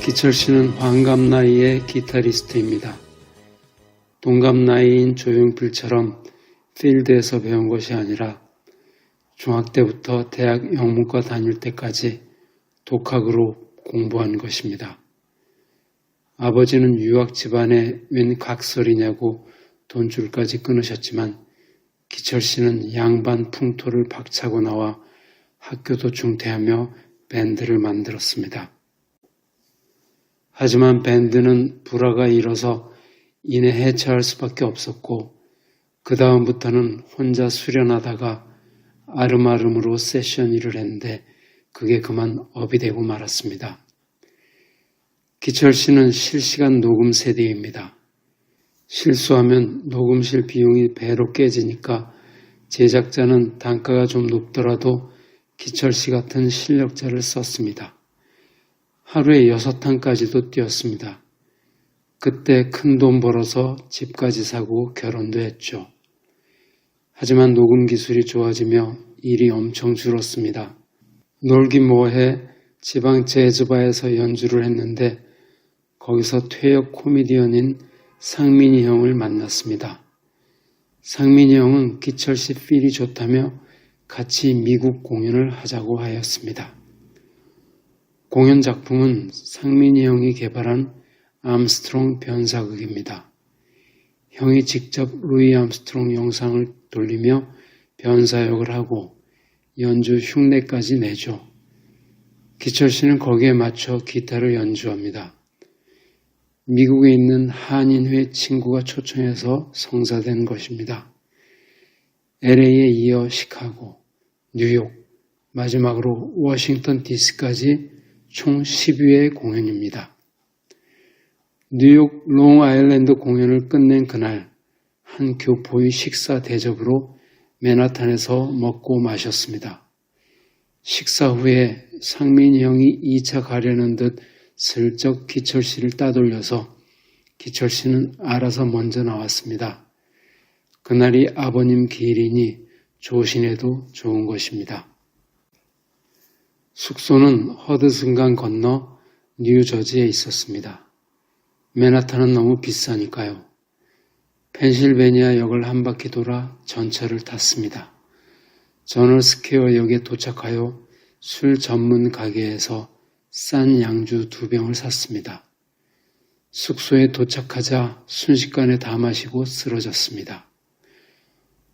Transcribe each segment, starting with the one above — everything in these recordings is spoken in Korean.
기철 씨는 환갑 나이의 기타리스트입니다. 동갑 나이인 조용필처럼 필드에서 배운 것이 아니라 중학 때부터 대학 영문과 다닐 때까지 독학으로 공부한 것입니다. 아버지는 유학 집안에 웬 각설이냐고 돈줄까지 끊으셨지만 기철 씨는 양반 풍토를 박차고 나와 학교도 중퇴하며 밴드를 만들었습니다. 하지만 밴드는 불화가 일어서 이내 해체할 수밖에 없었고 그 다음부터는 혼자 수련하다가 아름아름으로 세션 일을 했는데 그게 그만 업이 되고 말았습니다. 기철 씨는 실시간 녹음 세대입니다. 실수하면 녹음실 비용이 배로 깨지니까 제작자는 단가가 좀 높더라도 기철 씨 같은 실력자를 썼습니다. 하루에 6탄까지도 뛰었습니다. 그때 큰 돈 벌어서 집까지 사고 결혼도 했죠. 하지만 녹음 기술이 좋아지며 일이 엄청 줄었습니다. 놀기 뭐해 지방 재즈바에서 연주를 했는데 거기서 퇴역 코미디언인 상민이 형을 만났습니다. 상민이 형은 기철 씨 필이 좋다며 같이 미국 공연을 하자고 하였습니다. 공연 작품은 상민이 형이 개발한 암스트롱 변사극입니다. 형이 직접 루이 암스트롱 영상을 돌리며 변사역을 하고 연주 흉내까지 내죠. 기철 씨는 거기에 맞춰 기타를 연주합니다. 미국에 있는 한인회 친구가 초청해서 성사된 것입니다. LA에 이어 시카고, 뉴욕, 마지막으로 워싱턴 DC까지 총 10회의 공연입니다. 뉴욕 롱아일랜드 공연을 끝낸 그날 한 교포의 식사 대접으로 맨하탄에서 먹고 마셨습니다. 식사 후에 상민이 형이 2차 가려는 듯 슬쩍 기철 씨를 따돌려서 기철 씨는 알아서 먼저 나왔습니다. 그날이 아버님 기일이니 조신해도 좋은 것입니다. 숙소는 허드슨강 건너 뉴저지에 있었습니다. 맨하탄은 너무 비싸니까요. 펜실베니아 역을 한 바퀴 돌아 전철을 탔습니다. 저널 스퀘어 역에 도착하여 술 전문 가게에서 싼 양주 2병을 샀습니다. 숙소에 도착하자 순식간에 다 마시고 쓰러졌습니다.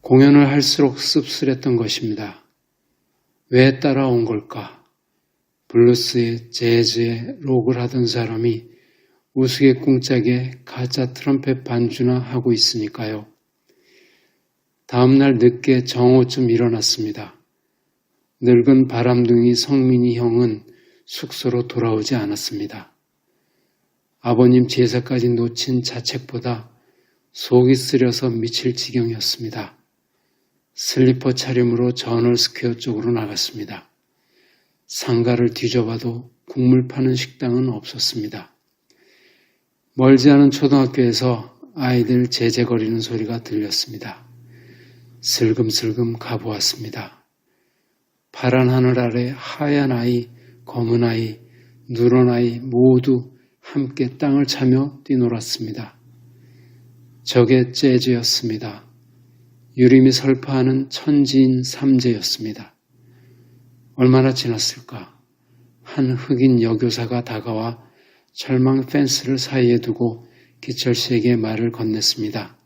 공연을 할수록 씁쓸했던 것입니다. 왜 따라온 걸까? 블루스에 재즈에 록을 하던 사람이 우스개 꿍짝에 가짜 트럼펫 반주나 하고 있으니까요. 다음날 늦게 정오쯤 일어났습니다. 늙은 바람둥이 성민이 형은 숙소로 돌아오지 않았습니다. 아버님 제사까지 놓친 자책보다 속이 쓰려서 미칠 지경이었습니다. 슬리퍼 차림으로 저널 스퀘어 쪽으로 나갔습니다. 상가를 뒤져봐도 국물 파는 식당은 없었습니다. 멀지 않은 초등학교에서 아이들 제재거리는 소리가 들렸습니다. 슬금슬금 가보았습니다. 파란 하늘 아래 하얀 아이, 검은 아이, 누런 아이 모두 함께 땅을 차며 뛰놀았습니다. 저게 재즈였습니다. 유림이 설파하는 천지인 삼재였습니다. 얼마나 지났을까? 한 흑인 여교사가 다가와 철망 펜스를 사이에 두고 기철 씨에게 말을 건넸습니다.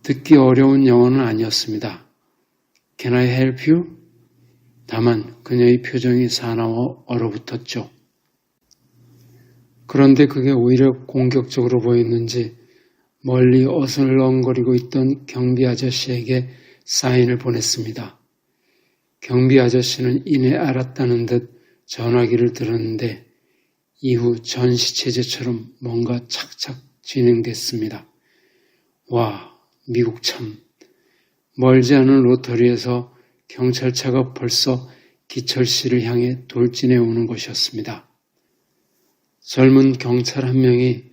듣기 어려운 영어는 아니었습니다. Can I help you? 다만 그녀의 표정이 사나워 얼어붙었죠. 그런데 그게 오히려 공격적으로 보였는지 멀리 어슬렁거리고 있던 경비 아저씨에게 사인을 보냈습니다. 경비 아저씨는 이내 알았다는 듯 전화기를 들었는데 이후 전시체제처럼 뭔가 착착 진행됐습니다. 와, 미국 참. 멀지 않은 로터리에서 경찰차가 벌써 기철 씨를 향해 돌진해 오는 것이었습니다. 젊은 경찰 한 명이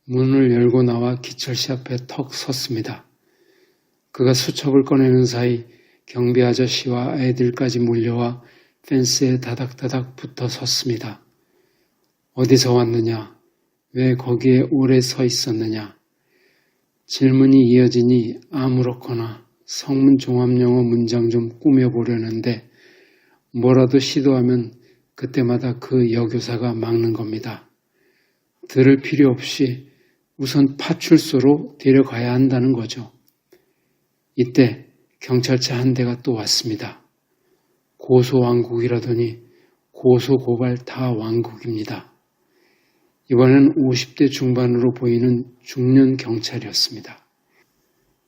문을 열고 나와 기철 씨 앞에 턱 섰습니다. 그가 수첩을 꺼내는 사이 경비 아저씨와 아이들까지 몰려와 펜스에 다닥다닥 붙어 섰습니다. 어디서 왔느냐? 왜 거기에 오래 서 있었느냐? 질문이 이어지니 아무렇거나 성문 종합영어 문장 좀 꾸며보려는데 뭐라도 시도하면 그때마다 그 여교사가 막는 겁니다. 들을 필요 없이 우선 파출소로 데려가야 한다는 거죠. 이때 경찰차 한 대가 또 왔습니다. 고소왕국이라더니 고소고발 다 왕국입니다. 이번엔 50대 중반으로 보이는 중년 경찰이었습니다.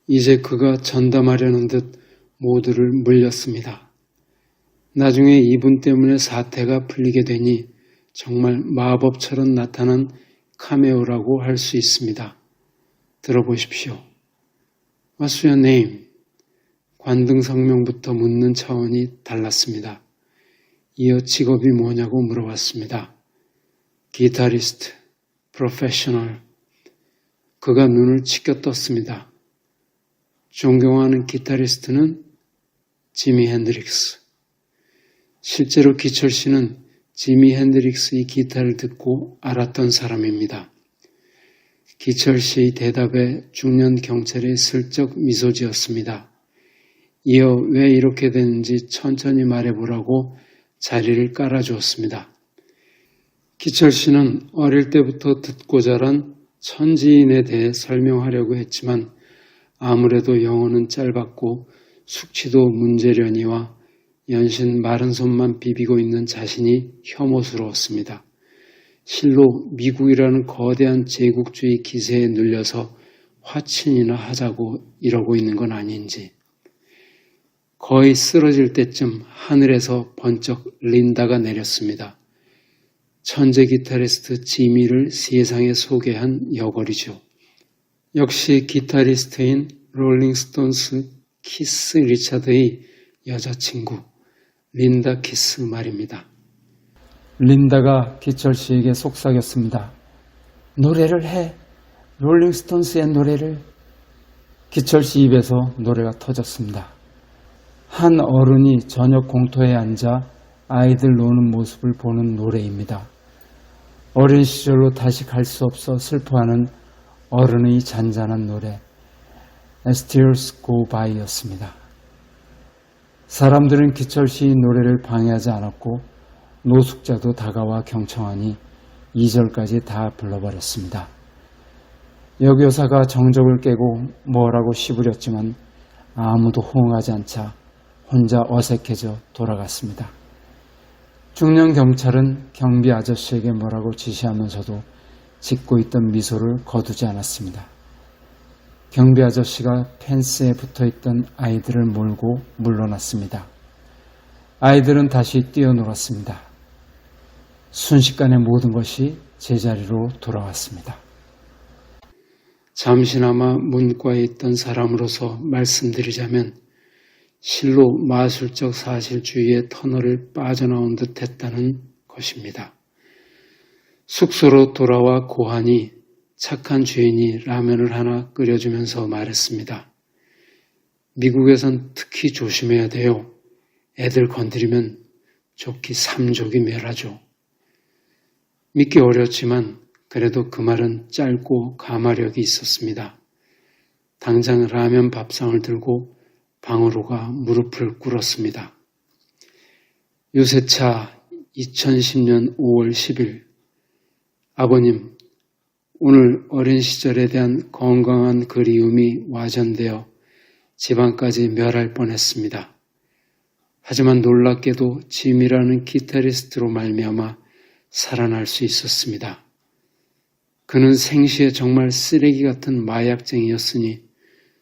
이제 그가 전담하려는 듯 모두를 물렸습니다. 나중에 이분 때문에 사태가 풀리게 되니 정말 마법처럼 나타난 카메오라고 할 수 있습니다. 들어보십시오. What's your name? 관등 성명부터 묻는 차원이 달랐습니다. 이어 직업이 뭐냐고 물어봤습니다. 기타리스트, 프로페셔널. 그가 눈을 치켜 떴습니다. 존경하는 기타리스트는 지미 핸드릭스. 실제로 기철 씨는 지미 핸드릭스의 기타를 듣고 알았던 사람입니다. 기철 씨의 대답에 중년 경찰이 슬쩍 미소 지었습니다. 이어 왜 이렇게 되는지 천천히 말해보라고 자리를 깔아주었습니다. 기철 씨는 어릴 때부터 듣고 자란 천지인에 대해 설명하려고 했지만 아무래도 영어는 짧았고 숙취도 문제려니와 연신 마른 손만 비비고 있는 자신이 혐오스러웠습니다. 실로 미국이라는 거대한 제국주의 기세에 눌려서 화친이나 하자고 이러고 있는 건 아닌지. 거의 쓰러질 때쯤 하늘에서 번쩍 린다가 내렸습니다. 천재 기타리스트 지미를 세상에 소개한 여걸이죠. 역시 기타리스트인 롤링스톤스 키스 리차드의 여자친구 린다 키스 말입니다. 린다가 기철 씨에게 속삭였습니다. 노래를 해. 롤링스톤스의 노래를. 기철 씨 입에서 노래가 터졌습니다. 한 어른이 저녁 공터에 앉아 아이들 노는 모습을 보는 노래입니다. 어린 시절로 다시 갈 수 없어 슬퍼하는 어른의 잔잔한 노래 As Tears Go By였습니다. 사람들은 기철 씨의 노래를 방해하지 않았고 노숙자도 다가와 경청하니 2절까지 다 불러버렸습니다. 여교사가 정적을 깨고 뭐라고 시부렸지만 아무도 호응하지 않자 혼자 어색해져 돌아갔습니다. 중년 경찰은 경비 아저씨에게 뭐라고 지시하면서도 짓고 있던 미소를 거두지 않았습니다. 경비 아저씨가 펜스에 붙어있던 아이들을 몰고 물러났습니다. 아이들은 다시 뛰어놀았습니다. 순식간에 모든 것이 제자리로 돌아왔습니다. 잠시나마 문과에 있던 사람으로서 말씀드리자면 실로 마술적 사실주의의 터널을 빠져나온 듯 했다는 것입니다. 숙소로 돌아와 고하니 착한 주인이 라면을 하나 끓여주면서 말했습니다. 미국에선 특히 조심해야 돼요. 애들 건드리면 좋기 3족이 멸하죠. 믿기 어렵지만 그래도 그 말은 짧고 가마력이 있었습니다. 당장 라면 밥상을 들고 방으로 가 무릎을 꿇었습니다. 유세차 2010년 5월 10일 아버님, 오늘 어린 시절에 대한 건강한 그리움이 와전되어 집안까지 멸할 뻔했습니다. 하지만 놀랍게도 짐이라는 기타리스트로 말미암아 살아날 수 있었습니다. 그는 생시에 정말 쓰레기 같은 마약쟁이였으니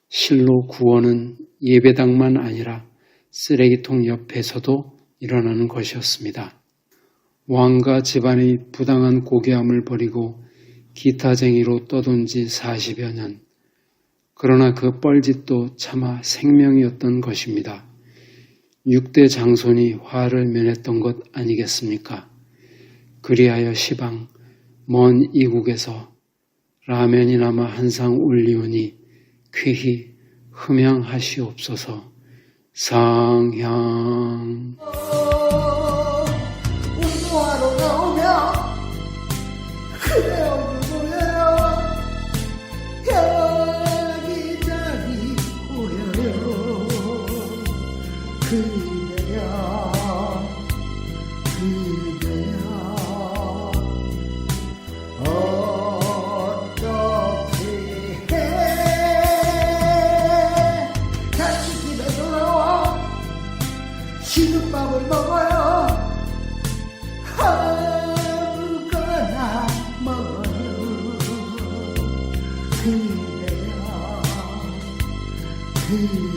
실로 구원은 예배당만 아니라 쓰레기통 옆에서도 일어나는 것이었습니다. 왕가 집안의 부당한 고귀함을 버리고 기타쟁이로 떠돈 지 40여 년. 그러나 그 뻘짓도 차마 생명이었던 것입니다. 6대 장손이 화를 면했던 것 아니겠습니까? 그리하여 시방 먼 이국에서 라면이나마 한 상 올리오니 쾌히 흠양하시옵소서. 상향. 운동하러 나오면 음.